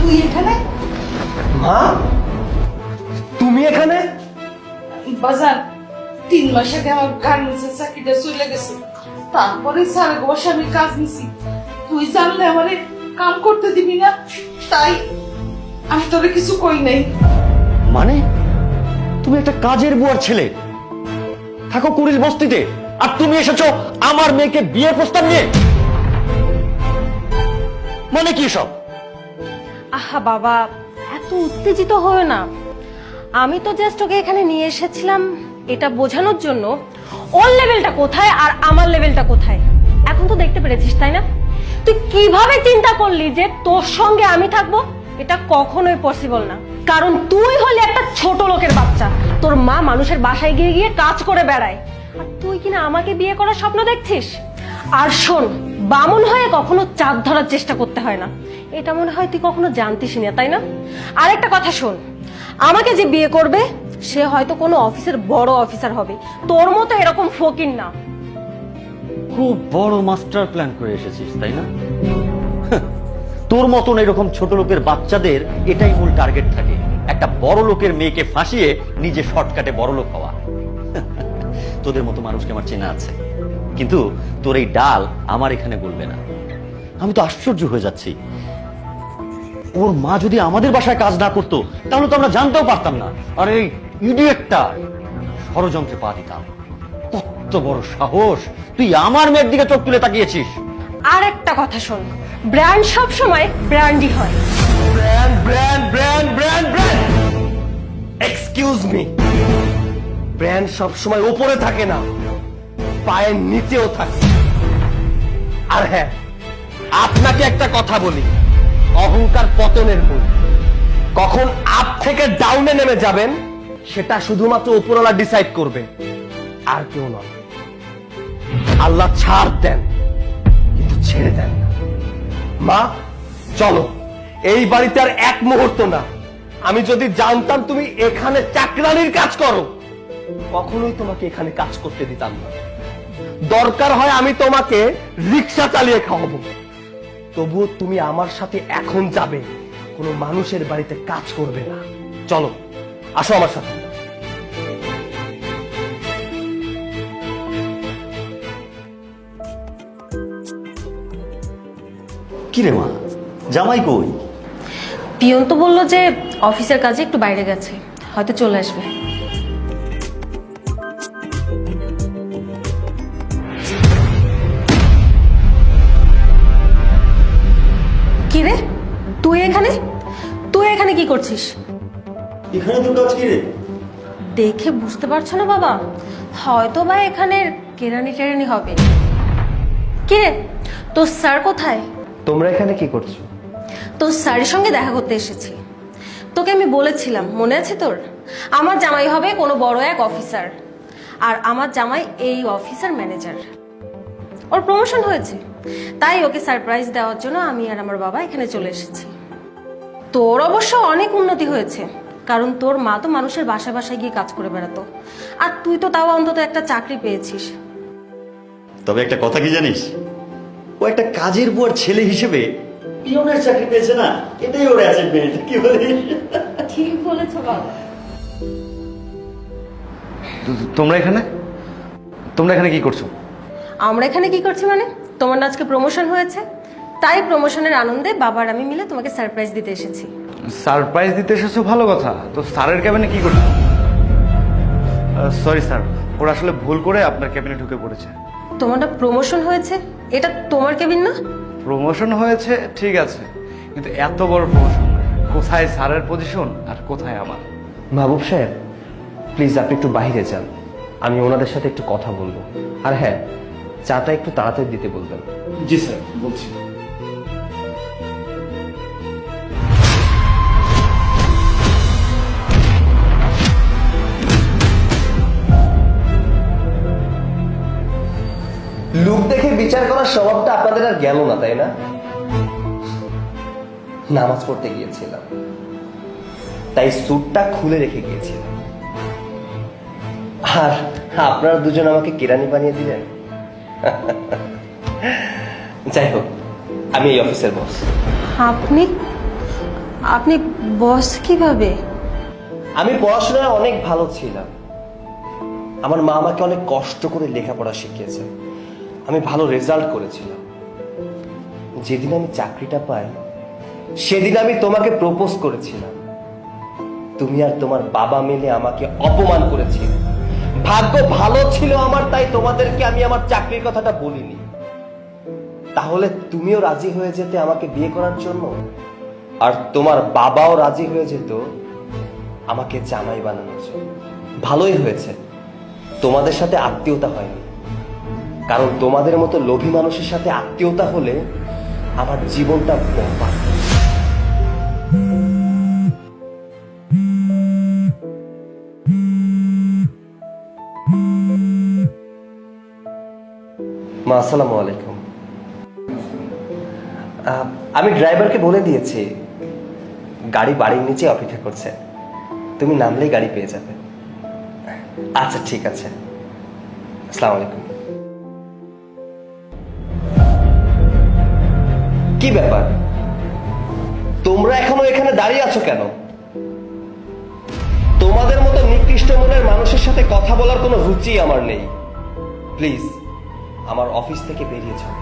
তুই এখানে? মা, তুমি এখানে? বাজার 3 মাস আগে আমার গার্মেন্টসের চাকরিটা চলে গেছে, তারপরে স্যার বসে আমি কাজ নিছি। তুই জানলে আমারে কাম করতে দিবি না, তাই আমি তোরে কিছু কই নাই। মানে তুমি একটা কাজের বুয়ার ছেলে, থাকো কুড়িল বস্তিতে, আর তুমি এসেছো আমার মেয়েকে বিয়ে প্রস্তাব নিয়ে? মানে কি সব? আহা বাবা, এত উত্তেজিত হও না। আমি তো জাস্ট ওকে এখানে নিয়ে এসেছিলাম এটা বোঝানোর জন্য ওর লেভেলটা কোথায় আর আমার লেভেলটা কোথায়। এখন তো দেখতে পেরেছিস তাই না? তুই কিভাবে চিন্তা করলি যে তোর সঙ্গে আমি থাকবো? এটা কখনোই পসিবল না, কারণ তুই হলি একটা ছোট লোকের বাচ্চা। তোর মা মানুষের বাসায় গিয়ে গিয়ে কাজ করে বেড়ায়, আর তুই কিনা আমাকে বিয়ে করার স্বপ্ন দেখছিস। আর শোন, বামুন হয়ে কখনো চাঁদ ধরার চেষ্টা করতে হয় না, এটা মনে হয় তুই কখনো জানতিস না তাই না? আরেকটা কথা শোন, আমাকে যে বিয়ে করবে সে হয়তো কোনো অফিসের বড় অফিসার হবে, তোর মতো এরকম ফকির না। খুব বড় মাস্টার প্ল্যান করে এসেছিস তাই না? তোর মতন এরকম ছোট লোকের বাচ্চাদের এটাই মূল টার্গেট থাকে, একটা বড় লোকের মেয়েকে ফাঁসিয়ে নিজে শর্টকাটে বড় লোক হওয়া। তোদের মতো মানুষকে আমার চেনা আছে, কিন্তু তোর এই ডাল আমার এখানে বলবে না। আমি তো আশ্চর্য হয়ে যাচ্ছি, ওর মা যদি আমাদের বাসায় কাজ না করতো তাহলে তো আমরা জানতেও পারতাম না। আর এই ইডিয়েটটা ষড়যন্ত্রে পা দিতাম। কত বড় সাহস, তুই আমার মেয়ের দিকে চোখ তুলে তাকিয়েছিস। আর একটা কথা শোন, ব্র্যান্ড সব সময় ব্র্যান্ডই হয়। Brand brand brand brand brand excuse me, brand সবসময় উপরে থাকে না, পায়ের নিচেও থাকে। আর হ্যাঁ, আপনাকে একটা কথা বলি, অহংকার পতনের মূল। কখন আপ থেকে ডাউনে নেমে যাবেন সেটা শুধুমাত্র উপরওয়ালা ডিসাইড করবে, আর কেউ নয়। আল্লাহ ছাড় দেন কিন্তু ছেড়ে দেন না। মা চলো, এই বাড়িতে আর এক মুহূর্ত না। আমি যদি জানতাম তুমি এখানে চাকরানির কাজ করো, কখনোই তোমাকে এখানে কাজ করতে দিতাম না। দরকার হয় আমি তোমাকে রিক্সা চালিয়ে খাওয়াবো, তবুও তুমি আমার সাথে এখন যাবে, কোনো মানুষের বাড়িতে কাজ করবে না। চলো, আসো আমার সাথে। কি রে মা, জামাই কই? পিয়ন তো বললো যে অফিসের কাজে একটু বাইরে গেছে, হয়তো চলে আসবে। কি রে, তুই এখানে? তুই এখানে কি করছিস? এখানে তোর কাজ কি রে? দেখে বুঝতে পারছো না বাবা? হয়তো বা এখানের কেরানি টেরানি হবে। কি রে, তোর স্যার কোথায়? তোমরা এখানে কি করছো? তোর স্যারের সঙ্গে দেখা করতে এসেছি। তোকে আমি বলেছিলাম, মনে আছে তোর? আমার জামাই হবে কোনো বড় এক অফিসার, আর আমার জামাই এই অফিসার ম্যানেজার। ওর প্রমোশন হয়েছে, তাই ওকে সারপ্রাইজ দেওয়ার জন্য আমি আর আমার বাবা এখানে চলে এসেছি। তোর অবশ্য অনেক উন্নতি হয়েছে, কারণ তোর মা তো মানুষের বাসায় বাসায় গিয়ে কাজ করে বেড়াতো, আর তুই তো তাও অন্তত একটা চাকরি পেয়েছিস। তবে একটা কথা কি জানিস, ও একটা কাজের বুয়ার ছেলে হিসেবে পিয়নের চাকরি পেয়েছে না, এটাই ওর অ্যাচিভমেন্ট। কি বলিস? ঠিক বলেছো বাবা। তোমরা এখানে কি করছো? আমরা এখানে কি করছি মানে, তোমার না আজকে প্রমোশন হয়েছে, তাই প্রমোশনের আনন্দে বাবার আমি মিলে তোমাকে সারপ্রাইজ দিতে এসেছি। সারপ্রাইজ দিতে এসেছো, ভালো কথা। তো স্যারের ক্যাবিনে কি করছো? সরি স্যার, ওরা আসলে ভুল করে আপনার ক্যাবিনে ঢুকে পড়েছে। তোমার না প্রমোশন হয়েছে, এটা তোমার কেবিন না? প্রমোশন হয়েছে ঠিক আছে, কিন্তু এত বড় প্রমোশন, কোথায় স্যারের পজিশন আর কোথায় আমার? মাহবুব সাহেব, প্লিজ আপনি একটু বাইরে যান, আমি ওনাদের সাথে একটু কথা বলবো। আর হ্যাঁ, চাটা একটু তাড়াতাড়ি দিতে বলবেন। জি স্যার, বলছি। লুক দেখে বিচার করার স্বভাবটা আপনাদের আর গেল না তাই না? নামাজ পড়তে গিয়েছিলাম, তাই স্যুটটা খুলে রেখে গিয়েছিলাম, আর আপনারা দুজন আমাকে কেরানি বানিয়ে দিলেন। যাই হোক, আমি এই অফিসের বস। আপনি? আপনি বস কিভাবে? আমি পড়াশোনায় অনেক ভালো ছিলাম। আমার মা আমাকে অনেক কষ্ট করে লেখাপড়া শিখিয়েছে। আমি ভালো রেজাল্ট করেছিলাম। যেদিন আমি চাকরিটা পাই সেদিন আমি তোমাকে প্রপোজ করেছিলাম। তুমি আর তোমার বাবা মিলে আমাকে অপমান করেছিলে। ভাগ্য ভালো ছিল আমার, তাই তোমাদেরকে আমি আমার চাকরির কথাটা বলিনি। তাহলে তুমিও রাজি হয়ে যেতে আমাকে বিয়ে করার জন্য, আর তোমার বাবাও রাজি হয়ে যেত আমাকে জামাই বানানোর জন্য। ভালোই হয়েছে তোমাদের সাথে আত্মীয়তা হয়নি, কারণ তোমাদের মতো লোভী মানুষের সাথে আত্মীয়তা হলে আমার জীবনটা বরবাদ। মা, আসসালামু আলাইকুম। আমি ড্রাইভারকে বলে দিয়েছি গাড়ি বাড়ির নিচে অপেক্ষা করছে, তুমি নামলেই গাড়ি পেয়ে যাবে। আচ্ছা ঠিক আছে, আসসালামু আলাইকুম। কি ব্যাপার, তোমরা এখনো এখানে দাঁড়িয়ে আছো কেন? তোমাদের মতো নিকৃষ্ট মনের মানুষের সাথে কথা বলার কোনো রুচি আমার নেই। প্লিজ আমার অফিস থেকে বেরিয়ে যাও।